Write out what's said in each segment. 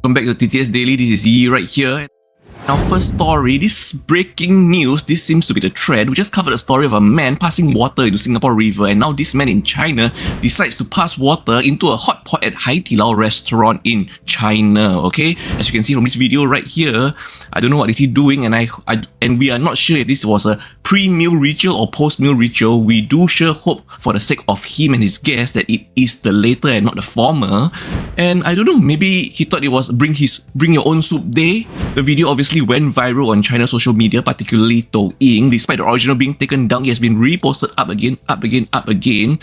Welcome back to TTS Daily. This is Yi right here. Our first story, this breaking news, this seems to be the trend. We just covered a story of a man passing water into Singapore River, and now this man in China decides to pass water into a hot pot at Haidilao restaurant in China, okay? As you can see from this video right here, I don't know what is he doing, and we are not sure if this was a pre-meal ritual or post-meal ritual. We do sure hope for the sake of him and his guests that it is the latter and not the former. And I don't know, maybe he thought it was bring your own soup day. The video obviously went viral on China's social media, particularly Douyin. Despite the original being taken down, it has been reposted up again.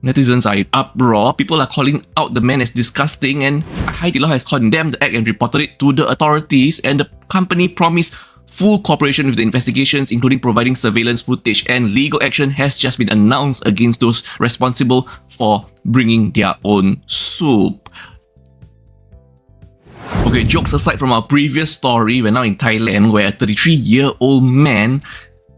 Netizens are in uproar. People are calling out the man as disgusting, and Haidilao has condemned the act and reported it to the authorities, and the company promised full cooperation with the investigations, including providing surveillance footage, and legal action has just been announced against those responsible for bringing their own soup. Okay, jokes aside from our previous story, we're now in Thailand, where a 33-year-old man,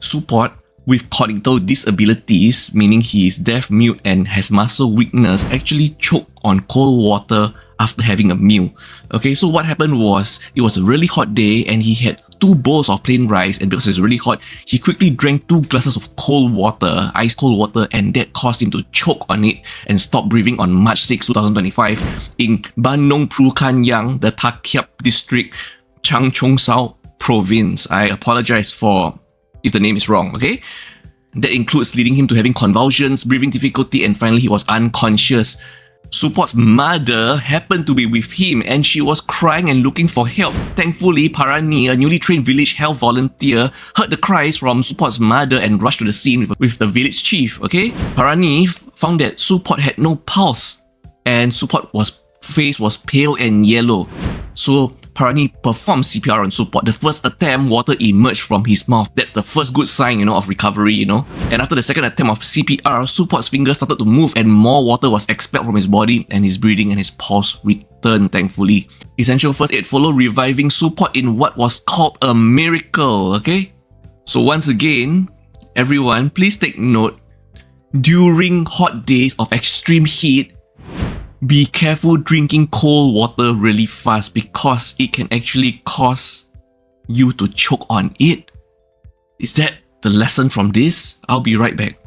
support, with cognitive disabilities, meaning he is deaf, mute, and has muscle weakness, actually choked on cold water after having a meal. Okay, so what happened was, it was a really hot day and he had 2 bowls of plain rice, and because it's really hot, he quickly drank 2 glasses of cold water, ice cold water, and that caused him to choke on it and stop breathing on March 6, 2025 in Bandung Prukan Yang, the Takiap district, Changcheong province. I apologize for if the name is wrong, okay? That includes leading him to having convulsions, breathing difficulty, and finally he was unconscious. Support's mother happened to be with him and she was crying and looking for help. Thankfully, Parani, a newly trained village health volunteer, heard the cries from Support's mother and rushed to the scene with the village chief, okay? Parani found that Support had no pulse and Support's face was pale and yellow. So Parani performed CPR on Support. The first attempt, water emerged from his mouth. That's the first good sign, of recovery, And after the second attempt of CPR, Support's fingers started to move and more water was expelled from his body, and his breathing and his pulse returned, thankfully. Essential first aid followed, reviving Support in what was called a miracle, okay? So once again, everyone, please take note, during hot days of extreme heat, be careful drinking cold water really fast because it can actually cause you to choke on it. Is that the lesson from this? I'll be right back.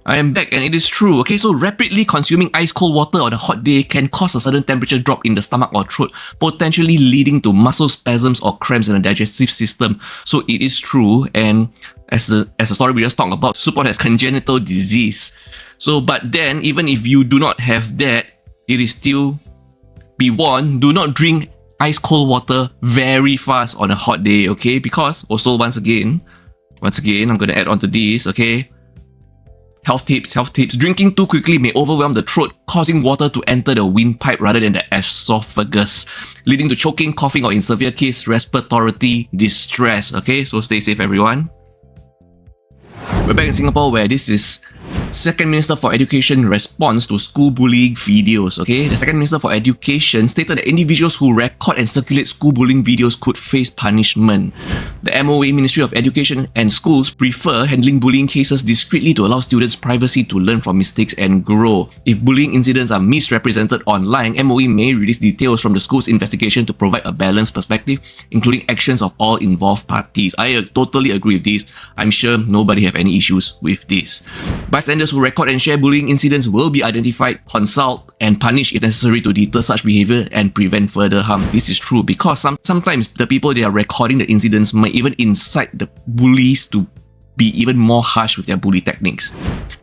I am back and it is true, okay? So rapidly consuming ice cold water on a hot day can cause a sudden temperature drop in the stomach or throat, potentially leading to muscle spasms or cramps in the digestive system. So it is true, and as the story we just talked about, Support has congenital disease. So, but then, even if you do not have that, it is still be warned, do not drink ice cold water very fast on a hot day, okay? Because also once again, I'm going to add on to this, okay? Health tips. Drinking too quickly may overwhelm the throat, causing water to enter the windpipe rather than the esophagus, leading to choking, coughing, or in severe case, respiratory distress, okay? So stay safe, everyone. We're back in Singapore, where this is Second Minister for Education response to school bullying videos, okay? The Second Minister for Education stated that individuals who record and circulate school bullying videos could face punishment. The MOE, Ministry of Education and schools prefer handling bullying cases discreetly to allow students privacy to learn from mistakes and grow. If bullying incidents are misrepresented online, MOE may release details from the school's investigation to provide a balanced perspective, including actions of all involved parties. I totally agree with this. I'm sure nobody have any issues with this. Bystanders who record and share bullying incidents will be identified, consult, and punished if necessary to deter such behavior and prevent further harm. This is true because sometimes the people they are recording the incidents might even incite the bullies to be even more harsh with their bully techniques.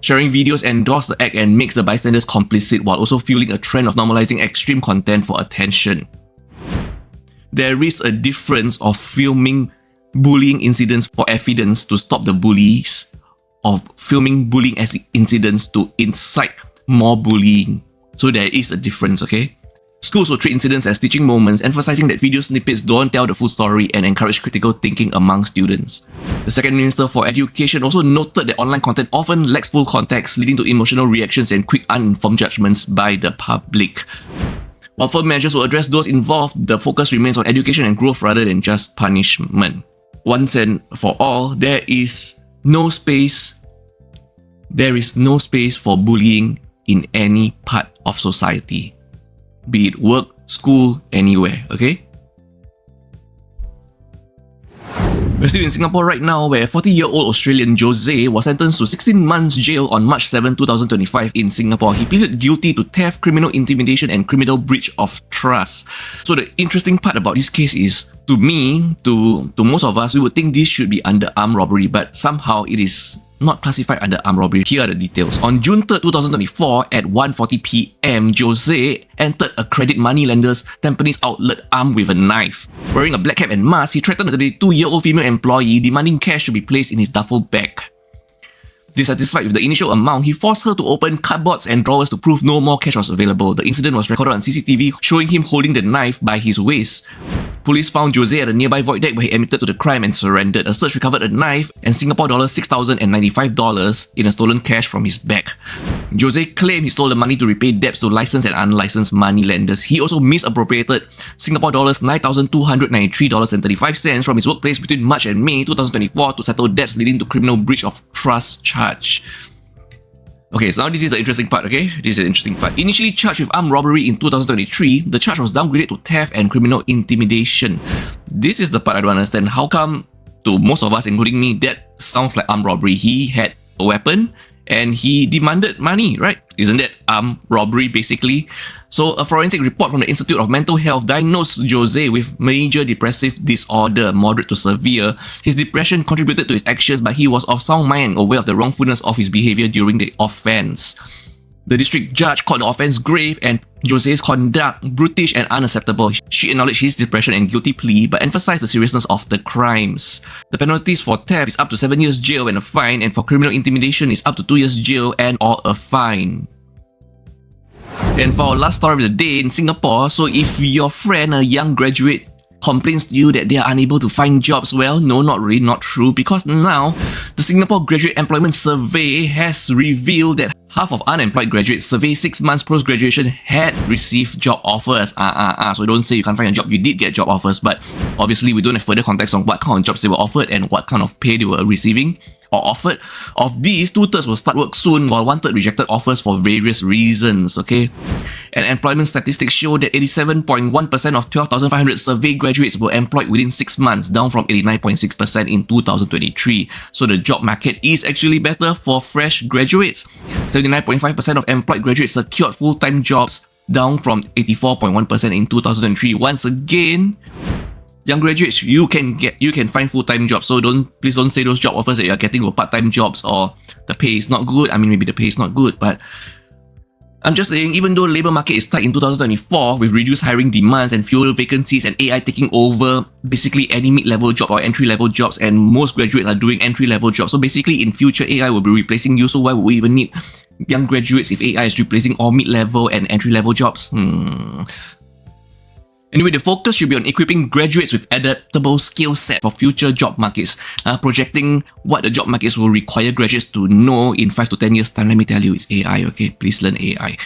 Sharing videos endorse the act and makes the bystanders complicit while also fueling a trend of normalizing extreme content for attention. There is a difference of filming bullying incidents for evidence to stop the bullies, of filming bullying as incidents to incite more bullying. So there is a difference, okay? Schools will treat incidents as teaching moments, emphasizing that video snippets don't tell the full story and encourage critical thinking among students. The Second Minister for Education also noted that online content often lacks full context, leading to emotional reactions and quick uninformed judgments by the public. While firm measures will address those involved, the focus remains on education and growth rather than just punishment. Once and for all, there is no space for bullying in any part of society. Be it work, school, anywhere, okay? We're still in Singapore right now, where 40-year-old Australian Jose was sentenced to 16 months jail on March 7, 2025 in Singapore. He pleaded guilty to theft, criminal intimidation and criminal breach of trust. So the interesting part about this case is, to me, to most of us, we would think this should be under armed robbery, but somehow it is not classified under armed robbery. Here are the details. On June 3rd, 2024 at 1:40 p.m, Jose entered a credit moneylender's Tampines outlet armed with a knife. Wearing a black cap and mask, he threatened a 32-year-old female employee, demanding cash to be placed in his duffel bag. Dissatisfied with the initial amount, he forced her to open cupboards and drawers to prove no more cash was available. The incident was recorded on CCTV, showing him holding the knife by his waist. Police found Jose at a nearby void deck where he admitted to the crime and surrendered. A search recovered a knife and Singapore dollars $6,095 in a stolen cash from his bag. Jose claimed he stole the money to repay debts to licensed and unlicensed money lenders. He also misappropriated Singapore dollars $9,293.35 from his workplace between March and May 2024 to settle debts, leading to criminal breach of trust charge. Okay, so now this is the interesting part, okay? This is the interesting part. Initially charged with armed robbery in 2023, the charge was downgraded to theft and criminal intimidation. This is the part I don't understand. How come, to most of us, including me, that sounds like armed robbery? He had a weapon and he demanded money, right? Isn't that armed robbery, basically? So a forensic report from the Institute of Mental Health diagnosed Jose with major depressive disorder, moderate to severe. His depression contributed to his actions, but he was of sound mind and aware of the wrongfulness of his behaviour during the offence. The district judge called the offence grave and Jose's conduct brutish and unacceptable. She acknowledged his depression and guilty plea, but emphasised the seriousness of the crimes. The penalties for theft is up to 7 years jail and a fine, and for criminal intimidation is up to 2 years jail and or a fine. And for our last story of the day in Singapore, so if your friend, a young graduate, complains to you that they are unable to find jobs, well, no, not really, not true, because now the Singapore Graduate Employment Survey has revealed that half of unemployed graduates surveyed 6 months post-graduation had received job offers. So don't say you can't find a job, you did get job offers, but obviously we don't have further context on what kind of jobs they were offered and what kind of pay they were receiving or offered. Of these, 2/3 will start work soon, while 1/3 rejected offers for various reasons, okay? And employment statistics show that 87.1% of 12,500 surveyed graduates were employed within 6 months, down from 89.6% in 2023. So the job market is actually better for fresh graduates. 79.5% of employed graduates secured full-time jobs, down from 84.1% in 2003. Once again, young graduates, you can find full-time jobs. So please don't say those job offers that you're getting were part-time jobs or the pay is not good. I mean, maybe the pay is not good, but I'm just saying, even though the labour market is tight in 2024 with reduced hiring demands and fewer vacancies and AI taking over basically any mid-level job or entry-level jobs, and most graduates are doing entry-level jobs. So basically in future, AI will be replacing you. So why would we even need young graduates if AI is replacing all mid-level and entry-level jobs? Anyway, the focus should be on equipping graduates with adaptable skill set for future job markets. Projecting what the job markets will require graduates to know in 5 to 10 years time. Let me tell you, it's AI, okay? Please learn AI.